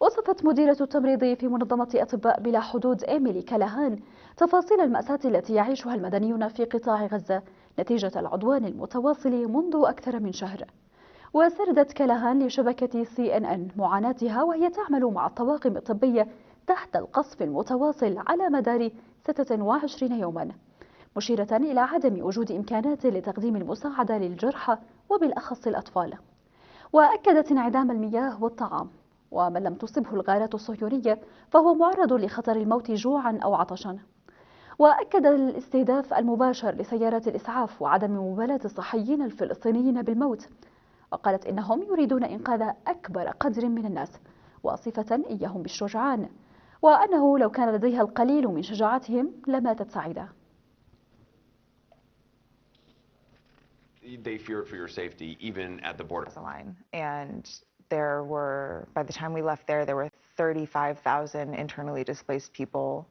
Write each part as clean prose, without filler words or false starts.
وصفت مديرة التمريض في منظمة أطباء بلا حدود إيميلي كالهان تفاصيل المأساة التي يعيشها المدنيون في قطاع غزة نتيجة العدوان المتواصل منذ أكثر من شهر. وسردت كالهان لشبكة CNN معاناتها وهي تعمل مع الطواقم الطبية تحت القصف المتواصل على مدار 26 يوما، مشيرة إلى عدم وجود إمكانات لتقديم المساعدة للجرحى وبالأخص الأطفال. وأكدت انعدام المياه والطعام، ومن لم تصبه الغارات الصهيونية فهو معرض لخطر الموت جوعا أو عطشا. وأكد الاستهداف المباشر لسيارات الإسعاف وعدم مبالاة الصحيين الفلسطينيين بالموت، وقالت إنهم يريدون إنقاذ أكبر قدر من الناس، واصفة إياهم بالشجعان، وأنه لو كان لديها القليل من شجاعتهم لماتت سعيدة. They feared for your safety even at the border. And there were, by the time we left there were 35,000 internally displaced people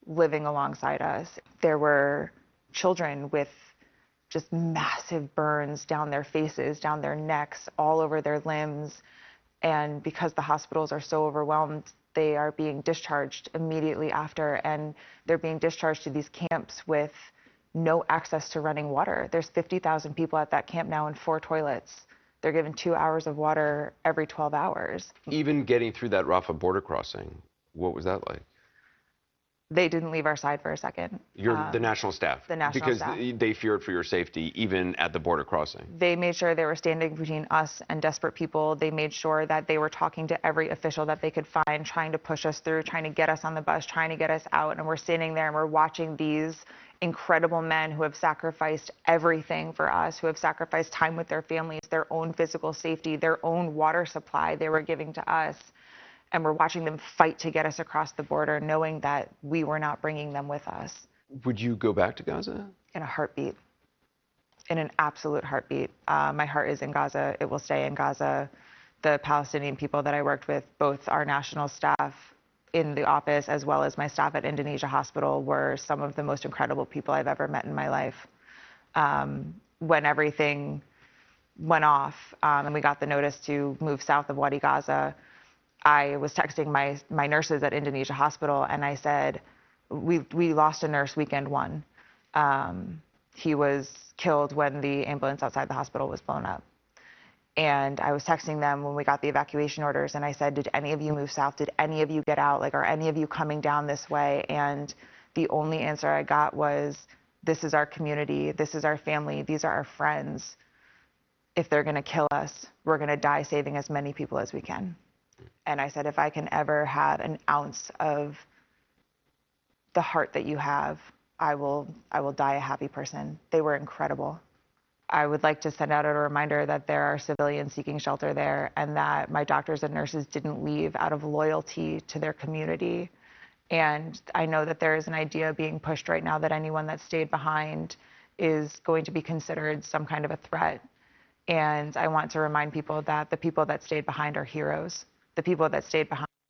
living alongside us. There were children with just massive burns down their faces, down their necks, all over their limbs. And because the hospitals are so overwhelmed, they are being discharged immediately after, and they're being discharged to these camps with no access to running water. There's 50,000 people at that camp now in 4 toilets. They're given 2 hours of water every 12 hours. Even getting through that Rafah border crossing, what was that like? They didn't leave our side for a second. The national staff? The national staff. Because they feared for your safety even at the border crossing? They made sure they were standing between us and desperate people. They made sure that they were talking to every official that they could find, trying to push us through, trying to get us on the bus, trying to get us out. And we're standing there and we're watching these incredible men who have sacrificed everything for us, who have sacrificed time with their families, their own physical safety, their own water supply they were giving to us. And we're watching them fight to get us across the border, knowing that we were not bringing them with us. Would you go back to Gaza? In a heartbeat. In an absolute heartbeat. My heart is in Gaza. It will stay in Gaza. The Palestinian people that I worked with, both our national staff in the office as well as my staff at Indonesia Hospital, were some of the most incredible people I've ever met in my life. When everything went off and we got the notice to move south of Wadi Gaza, I was texting my nurses at Indonesia Hospital and I said, we lost a nurse weekend 1. He was killed when the ambulance outside the hospital was blown up. And I was texting them when we got the evacuation orders and I said, did any of you move south? Did any of you get out? Like, are any of you coming down this way? And the only answer I got was, this is our community, this is our family, these are our friends. If they're gonna kill us, we're gonna die saving as many people as we can. And I said, if I can ever have an ounce of the heart that you have, I will die a happy person. They were incredible. I would like to send out a reminder that there are civilians seeking shelter there and that my doctors and nurses didn't leave out of loyalty to their community. And I know that there is an idea being pushed right now that anyone that stayed behind is going to be considered some kind of a threat. And I want to remind people that the people that stayed behind are heroes. The people that stayed behind